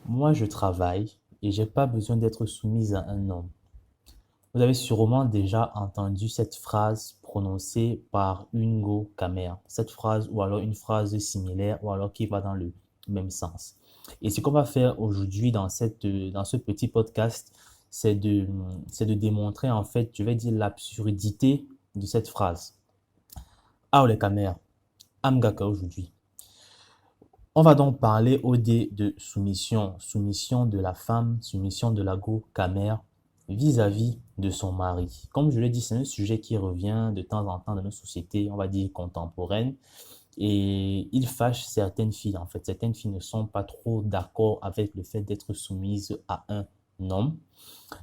Moi, je travaille et j'ai pas besoin d'être soumise à un homme. Vous avez sûrement déjà entendu cette phrase prononcée par Ungo Kamer. Cette phrase ou alors une phrase similaire ou alors qui va dans le même sens. Et ce qu'on va faire aujourd'hui dans ce petit podcast, c'est de, c'est de démontrer en fait, je vais dire l'absurdité de cette phrase. Ah, les Kamer, Amgaka aujourd'hui. On va donc parler au dé de soumission, soumission de la femme, soumission de la go camère vis-à-vis de son mari. Comme je l'ai dit, c'est un sujet qui revient de temps en temps dans nos sociétés, on va dire contemporaines, et il fâche certaines filles. En fait, certaines filles ne sont pas trop d'accord avec le fait d'être soumises à un homme.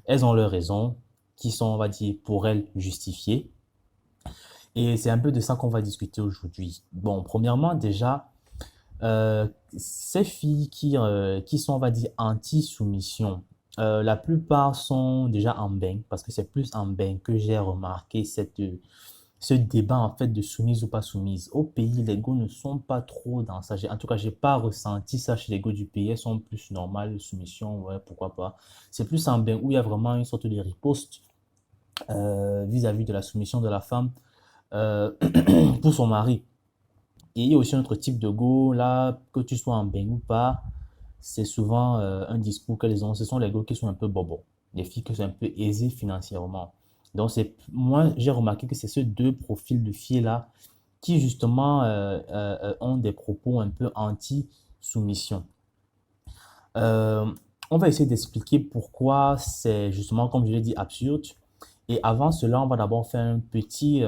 Elles ont leurs raisons qui sont, on va dire, pour elles justifiées. Et c'est un peu de ça qu'on va discuter aujourd'hui. Bon, premièrement, déjà, ces filles qui sont, on va dire, anti-soumission, la plupart sont déjà en bain, parce que c'est plus en bain que j'ai remarqué ce débat en fait de soumise ou pas soumise. Au pays, les go ne sont pas trop dans ça. En tout cas, j'ai pas ressenti ça chez les go du pays. Elles sont plus normales, soumission, ouais, pourquoi pas. C'est plus en bain où il y a vraiment une sorte de riposte vis-à-vis de la soumission de la femme euh, pour son mari. Et il y a aussi un autre type de go, là, que tu sois en bain ou pas, c'est souvent un discours qu'elles ont. Ce sont les go qui sont un peu bobos, les filles qui sont un peu aisées financièrement. Donc, moi, j'ai remarqué que c'est ces deux profils de filles-là qui, justement, ont des propos un peu anti-soumission. Euh, on va essayer d'expliquer pourquoi c'est justement, comme je l'ai dit, absurde. Et avant cela, on va d'abord faire un petit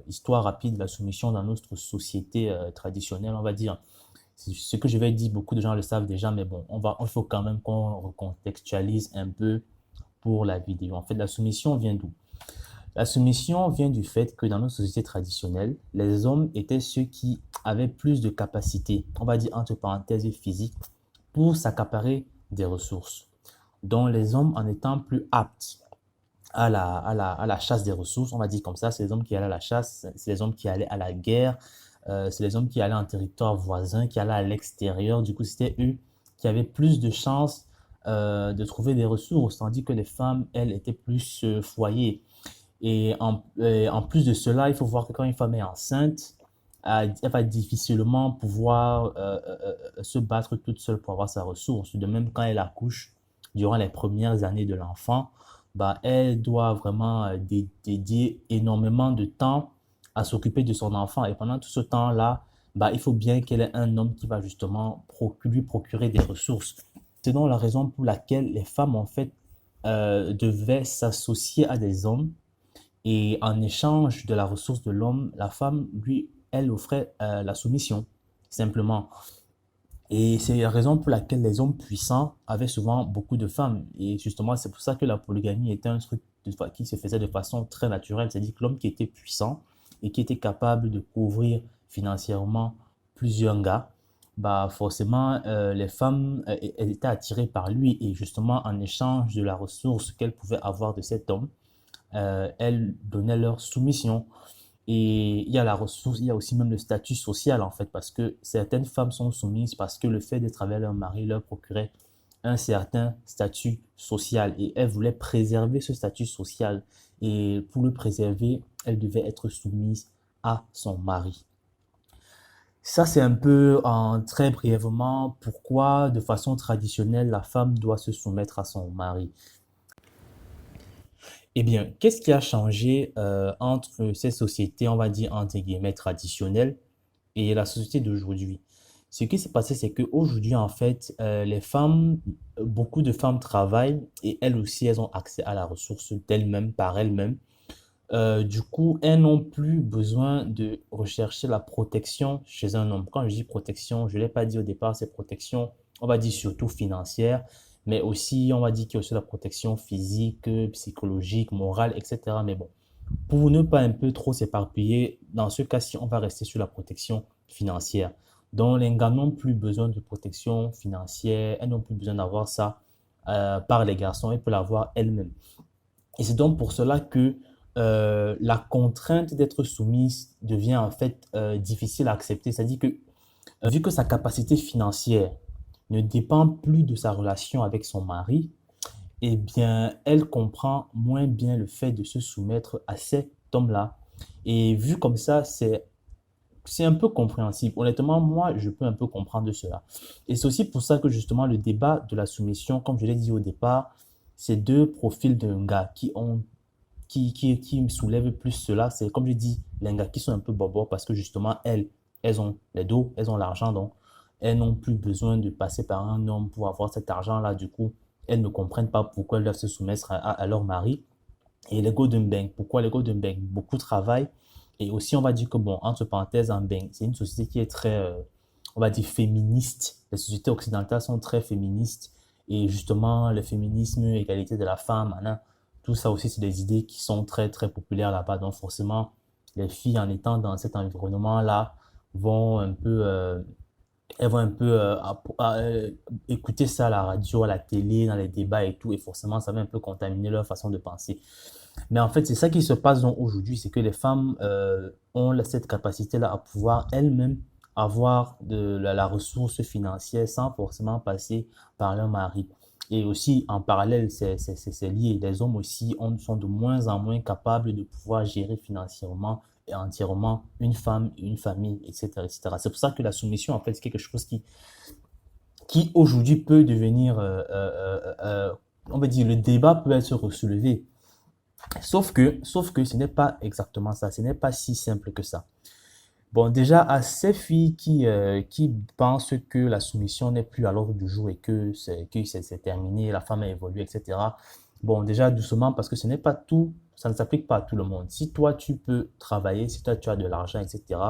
histoire rapide de la soumission dans notre société traditionnelle, on va dire. Ce que je vais dire, beaucoup de gens le savent déjà, mais bon, il faut quand même qu'on recontextualise un peu pour la vidéo. En fait, la soumission vient d'où? La soumission vient du fait que dans nos sociétés traditionnelles, les hommes étaient ceux qui avaient plus de capacités, on va dire entre parenthèses physiques, pour s'accaparer des ressources. Donc les hommes en étant plus aptes à la chasse des ressources, on va dire comme ça, c'est les hommes qui allaient à la chasse, c'est les hommes qui allaient à la guerre, c'est les hommes qui allaient en territoire voisin, qui allaient à l'extérieur. Du coup, c'était eux qui avaient plus de chances de trouver des ressources, tandis que les femmes, elles, étaient plus foyer. En plus de cela, il faut voir que quand une femme est enceinte, elle va difficilement pouvoir se battre toute seule pour avoir sa ressource. De même, quand elle accouche, durant les premières années de l'enfant, bah, elle doit vraiment dédier énormément de temps à s'occuper de son enfant. Et pendant tout ce temps-là, bah, il faut bien qu'elle ait un homme qui va justement lui procurer des ressources. C'est donc la raison pour laquelle les femmes, en fait, devaient s'associer à des hommes et en échange de la ressource de l'homme, la femme, lui, elle offrait la soumission, simplement. Et c'est la raison pour laquelle les hommes puissants avaient souvent beaucoup de femmes. Et justement, c'est pour ça que la polygamie était un truc qui se faisait de façon très naturelle. C'est-à-dire que l'homme qui était puissant et qui était capable de couvrir financièrement plusieurs gars, bah forcément, les femmes elles étaient attirées par lui. Et justement, en échange de la ressource qu'elles pouvaient avoir de cet homme, elles donnaient leur soumission. Et il y a la ressource, il y a aussi même le statut social en fait, parce que certaines femmes sont soumises parce que le fait d'être avec leur mari leur procurait un certain statut social et elles voulaient préserver ce statut social. Et pour le préserver, elles devaient être soumises à son mari. Ça, c'est un peu en très brièvement pourquoi, de façon traditionnelle, la femme doit se soumettre à son mari. Eh bien, qu'est-ce qui a changé entre ces sociétés, on va dire, entre guillemets, traditionnelles et la société d'aujourd'hui? Ce qui s'est passé, c'est qu'aujourd'hui, en fait, les femmes, beaucoup de femmes travaillent et elles aussi, elles ont accès à la ressource d'elles-mêmes, par elles-mêmes. Du coup, elles n'ont plus besoin de rechercher la protection chez un homme. Quand je dis protection, je ne l'ai pas dit au départ, c'est protection, on va dire surtout financière, mais aussi, on va dire qu'il y a aussi la protection physique, psychologique, morale, etc. Mais bon, pour ne pas un peu trop s'éparpiller, dans ce cas-ci, on va rester sur la protection financière. Donc, les gars n'ont plus besoin de protection financière, elles n'ont plus besoin d'avoir ça par les garçons, elles peuvent l'avoir elles-mêmes. Et c'est donc pour cela que la contrainte d'être soumise devient en fait difficile à accepter. C'est-à-dire que vu que sa capacité financière ne dépend plus de sa relation avec son mari, eh bien, elle comprend moins bien le fait de se soumettre à cet homme-là. Et vu comme ça, c'est un peu compréhensible. Honnêtement, moi, je peux un peu comprendre cela. Et c'est aussi pour ça que justement le débat de la soumission, comme je l'ai dit au départ, c'est deux profils d'un gars qui me soulèvent plus cela. C'est comme je dis, les gars qui sont un peu bobos parce que justement, elles ont les dos, elles ont l'argent, donc elles n'ont plus besoin de passer par un homme pour avoir cet argent-là. Du coup, elles ne comprennent pas pourquoi elles doivent se soumettre à leur mari. Et les Golden Bank, pourquoi les Golden Bank? Beaucoup travaillent. Et aussi, on va dire que, bon, entre parenthèses, en Bank, c'est une société qui est très, on va dire, féministe. Les sociétés occidentales sont très féministes. Et justement, le féminisme, égalité de la femme, hein, tout ça aussi, c'est des idées qui sont très, très populaires là-bas. Donc, forcément, les filles, en étant dans cet environnement-là, vont un peu, elles vont un peu écouter ça à la radio, à la télé, dans les débats et tout. Et forcément, ça va un peu contaminer leur façon de penser. Mais en fait, c'est ça qui se passe donc aujourd'hui, c'est que les femmes ont cette capacité-là à pouvoir elles-mêmes avoir de la ressource financière sans forcément passer par leur mari. Et aussi, en parallèle, c'est lié. Les hommes aussi sont de moins en moins capables de pouvoir gérer financièrement et entièrement une femme, une famille, etc., etc. C'est pour ça que la soumission, en fait, c'est quelque chose qui aujourd'hui peut devenir, on va dire, le débat peut être soulevé. Sauf que ce n'est pas exactement ça, ce n'est pas si simple que ça. Bon, déjà, à ces filles qui pensent que la soumission n'est plus à l'ordre du jour et que c'est terminé, la femme a évolué, etc. Bon, déjà, doucement, parce que ce n'est pas tout, ça ne s'applique pas à tout le monde. Si toi, tu peux travailler, si toi, tu as de l'argent, etc.,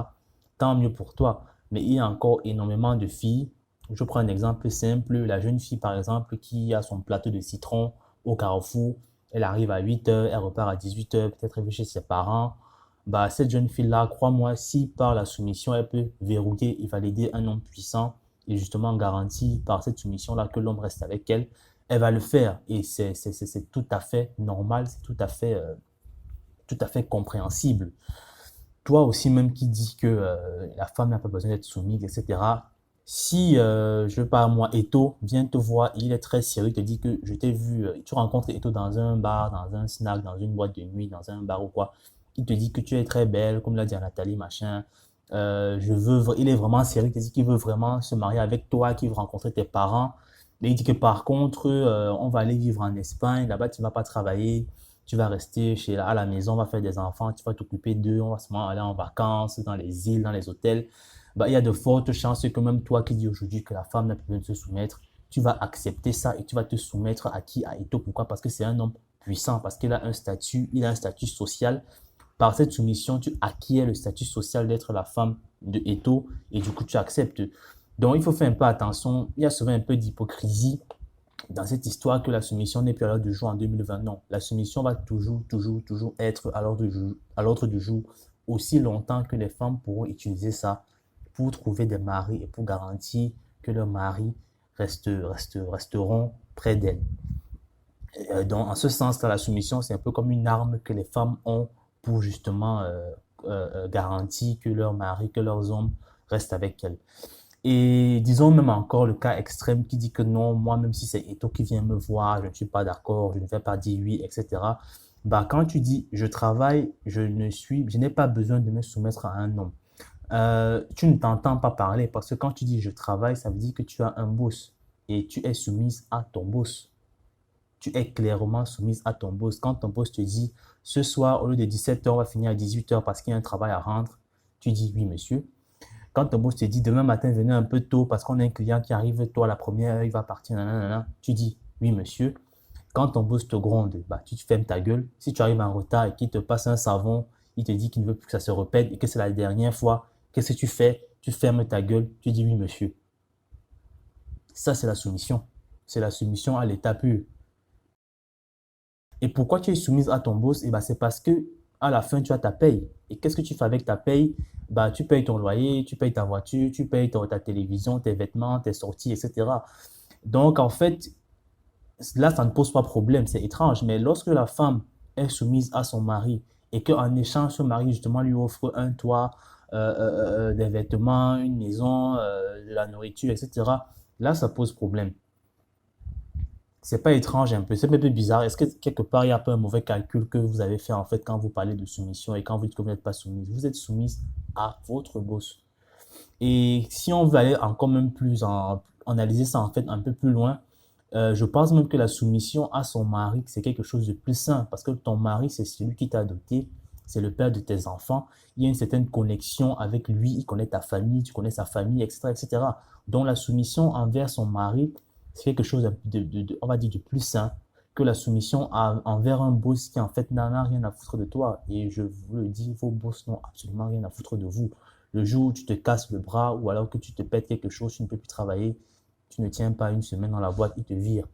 tant mieux pour toi. Mais il y a encore énormément de filles. Je prends un exemple simple. La jeune fille, par exemple, qui a son plateau de citron au Carrefour, elle arrive à 8 heures, elle repart à 18 heures, peut-être elle vit chez ses parents. Bah, cette jeune fille-là, crois-moi, si par la soumission, elle peut verrouiller et valider un homme puissant et justement garantir par cette soumission-là que l'homme reste avec elle, elle va le faire. Et c'est tout à fait normal, c'est tout à fait compréhensible. Toi aussi, même qui dis que la femme n'a pas besoin d'être soumise, etc. Si, je ne sais pas, moi, Eto vient te voir, il est très sérieux, il te dit que je t'ai vu, tu rencontres Eto dans un bar, dans un snack, dans une boîte de nuit, dans un bar ou quoi. Il te dit que tu es très belle, comme l'a dit à Nathalie, machin. Il est vraiment sérieux, il te dit qu'il veut vraiment se marier avec toi, qu'il veut rencontrer tes parents. Mais il dit que par contre, on va aller vivre en Espagne, là-bas tu ne vas pas travailler, tu vas rester à la maison, on va faire des enfants, tu vas t'occuper d'eux, on va se aller en vacances dans les îles, dans les hôtels. Bah, il y a de fortes chances que même toi qui dis aujourd'hui que la femme n'a plus besoin de se soumettre, tu vas accepter ça et tu vas te soumettre à qui? À Eto. Pourquoi? Parce que c'est un homme puissant, parce qu'il a un statut, il a un statut social. Par cette soumission, tu acquiers le statut social d'être la femme de Eto et du coup, tu acceptes. Donc, il faut faire un peu attention. Il y a souvent un peu d'hypocrisie dans cette histoire que la soumission n'est plus à l'ordre du jour en 2020. Non, la soumission va toujours, toujours, toujours être à l'ordre du jour aussi longtemps que les femmes pourront utiliser ça pour trouver des maris et pour garantir que leurs maris resteront près d'elles. Donc, en ce sens, la soumission, c'est un peu comme une arme que les femmes ont pour justement garantir que leurs maris, que leurs hommes restent avec elles. Et disons même encore le cas extrême qui dit que non, moi, même si c'est Eto qui vient me voir, je ne suis pas d'accord, je ne vais pas dire oui, etc. Bah, quand tu dis je travaille, je n'ai pas besoin de me soumettre à un homme. Tu ne t'entends pas parler parce que quand tu dis je travaille, ça veut dire que tu as un boss et tu es soumise à ton boss. Tu es clairement soumise à ton boss. Quand ton boss te dit ce soir, au lieu de 17 heures, on va finir à 18 heures parce qu'il y a un travail à rendre, tu dis oui, monsieur. Quand ton boss te dit demain matin, venez un peu tôt parce qu'on a un client qui arrive tôt à la première heure, il va partir, nanana, tu dis oui, monsieur. Quand ton boss te gronde, bah, tu te fermes ta gueule. Si tu arrives en retard et qu'il te passe un savon, il te dit qu'il ne veut plus que ça se répète et que c'est la dernière fois, qu'est-ce que tu fais? Tu fermes ta gueule, tu dis oui, monsieur. Ça, c'est la soumission. C'est la soumission à l'état pur. Et pourquoi tu es soumise à ton boss? Eh ben, c'est parce que à la fin, tu as ta paye. Et qu'est-ce que tu fais avec ta paye? Bah, tu payes ton loyer, tu payes ta voiture, tu payes ta télévision, tes vêtements, tes sorties, etc. Donc, en fait, là, ça ne pose pas problème, c'est étrange. Mais lorsque la femme est soumise à son mari et qu'en échange, son mari, justement, lui offre un toit, des vêtements, une maison, de la nourriture, etc., Là, ça pose problème. C'est pas étrange un peu, c'est un peu bizarre. Est-ce que quelque part, il y a pas un mauvais calcul que vous avez fait en fait quand vous parlez de soumission et quand vous dites que vous n'êtes pas soumise? Vous êtes soumise à votre boss. Et si on veut aller encore même plus analyser ça en fait un peu plus loin, je pense même que la soumission à son mari, c'est quelque chose de plus sain parce que ton mari, c'est celui qui t'a adopté, c'est le père de tes enfants. Il y a une certaine connexion avec lui, il connaît ta famille, tu connais sa famille, etc., etc. Donc la soumission envers son mari, c'est quelque chose on va dire, de plus sain que la soumission envers un boss qui en fait n'a rien à foutre de toi. Et je vous le dis, vos boss n'ont absolument rien à foutre de vous. Le jour où tu te casses le bras ou alors que tu te pètes quelque chose, tu ne peux plus travailler, tu ne tiens pas une semaine dans la boîte, ils te virent.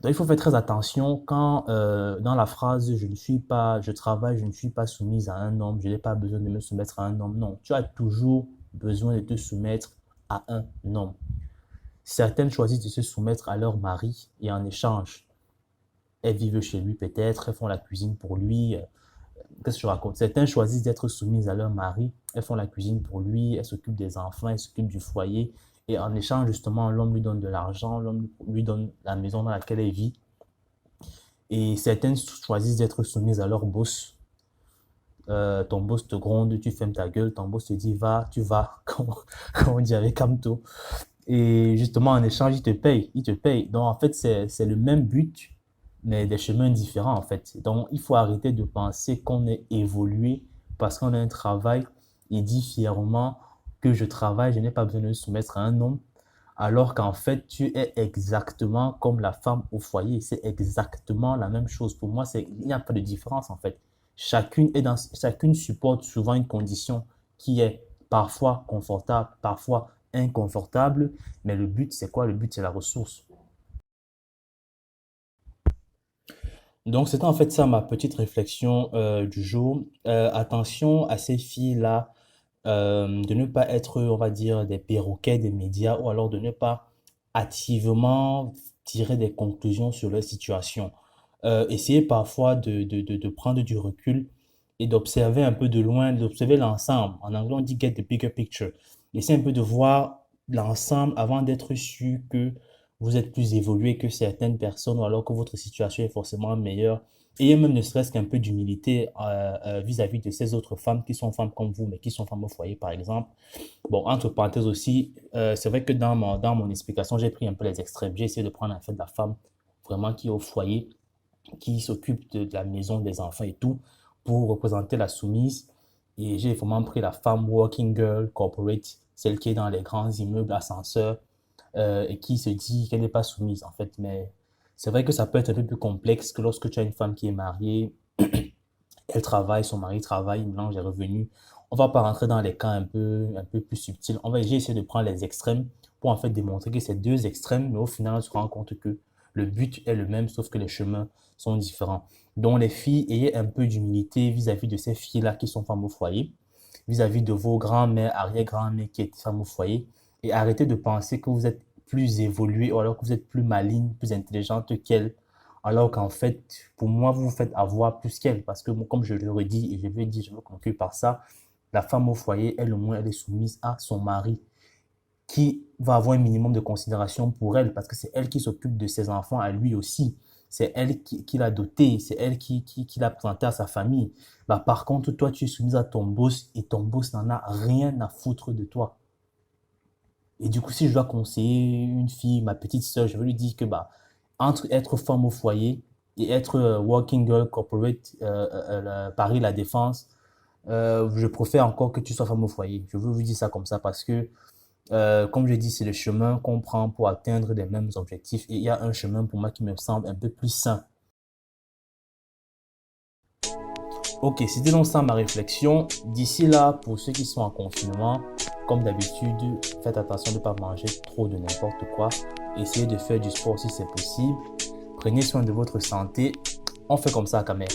Donc il faut faire très attention quand dans la phrase je travaille, je ne suis pas soumise à un homme, je n'ai pas besoin de me soumettre à un homme. Non, tu as toujours besoin de te soumettre à un homme. Certaines choisissent de se soumettre à leur mari et en échange, elles vivent chez lui peut-être, elles font la cuisine pour lui. Qu'est-ce que je raconte? Certains choisissent d'être soumises à leur mari, elles font la cuisine pour lui, elles s'occupent des enfants, elles s'occupent du foyer. Et en échange, justement, l'homme lui donne de l'argent, l'homme lui donne la maison dans laquelle elle vit. Et certaines choisissent d'être soumises à leur boss. Ton boss te gronde, tu fermes ta gueule, ton boss te dit va, tu vas, comme on dit avec Kamto. Et justement, en échange, il te paye, il te paye. Donc, en fait, c'est le même but, mais des chemins différents, en fait. Donc, il faut arrêter de penser qu'on est évolué parce qu'on a un travail et dit fièrement que je travaille, je n'ai pas besoin de me soumettre à un homme, alors qu'en fait, tu es exactement comme la femme au foyer. C'est exactement la même chose. Pour moi, il n'y a pas de différence, en fait. Chacune supporte souvent une condition qui est parfois confortable, parfois inconfortable, mais le but, c'est quoi? Le but, c'est la ressource. Donc, c'était en fait ça ma petite réflexion du jour. Attention à ces filles-là, de ne pas être, on va dire, des perroquets des médias ou alors de ne pas activement tirer des conclusions sur leur situation. Essayez parfois de prendre du recul et d'observer un peu de loin, d'observer l'ensemble. En anglais, on dit get the bigger picture. Essayez un peu de voir l'ensemble avant d'être sûr que vous êtes plus évolué que certaines personnes ou alors que votre situation est forcément meilleure. Ayez même ne serait-ce qu'un peu d'humilité vis-à-vis de ces autres femmes qui sont femmes comme vous, mais qui sont femmes au foyer, par exemple. Bon, entre parenthèses aussi, c'est vrai que dans mon explication, j'ai pris un peu les extrêmes. J'ai essayé de prendre en fait la femme vraiment qui est au foyer, qui s'occupe de la maison, des enfants et tout, pour représenter la soumise. Et j'ai vraiment pris la femme working girl, corporate, celle qui est dans les grands immeubles, ascenseurs, et qui se dit qu'elle n'est pas soumise, en fait. Mais c'est vrai que ça peut être un peu plus complexe que lorsque tu as une femme qui est mariée, elle travaille, son mari travaille, il mélange les revenus. On va pas rentrer dans les cas un peu plus subtils. J'ai essayé de prendre les extrêmes pour en fait démontrer que c'est deux extrêmes, mais au final, on se rend compte que le but est le même, sauf que les chemins sont différents. Donc, les filles, ayez un peu d'humilité vis-à-vis de ces filles-là qui sont femmes au foyer, vis-à-vis de vos grands-mères, arrière-grand-mères qui étaient femmes au foyer, et arrêtez de penser que vous êtes plus évolué ou alors que vous êtes plus maligne, plus intelligente qu'elles, alors qu'en fait, pour moi, vous vous faites avoir plus qu'elle. Parce que, comme je le redis, et je vais dire, je veux conclure par ça, la femme au foyer, elle, au moins, elle est soumise à son mari, qui va avoir un minimum de considération pour elle, parce que c'est elle qui s'occupe de ses enfants à lui aussi. C'est elle qui l'a doté, c'est elle qui l'a présenté à sa famille. Bah, par contre, toi, tu es soumise à ton boss et ton boss n'en a rien à foutre de toi. Et du coup, si je dois conseiller une fille, ma petite sœur, je vais lui dire que bah, entre être femme au foyer et être working girl corporate, Paris La Défense, je préfère encore que tu sois femme au foyer. Je veux vous dire ça comme ça parce que, comme je dis, c'est le chemin qu'on prend pour atteindre les mêmes objectifs. Et il y a un chemin pour moi qui me semble un peu plus sain. Ok, c'était donc ça ma réflexion. D'ici là, pour ceux qui sont en confinement, comme d'habitude, faites attention de ne pas manger trop de n'importe quoi. Essayez de faire du sport si c'est possible. Prenez soin de votre santé. On fait comme ça, Kamer.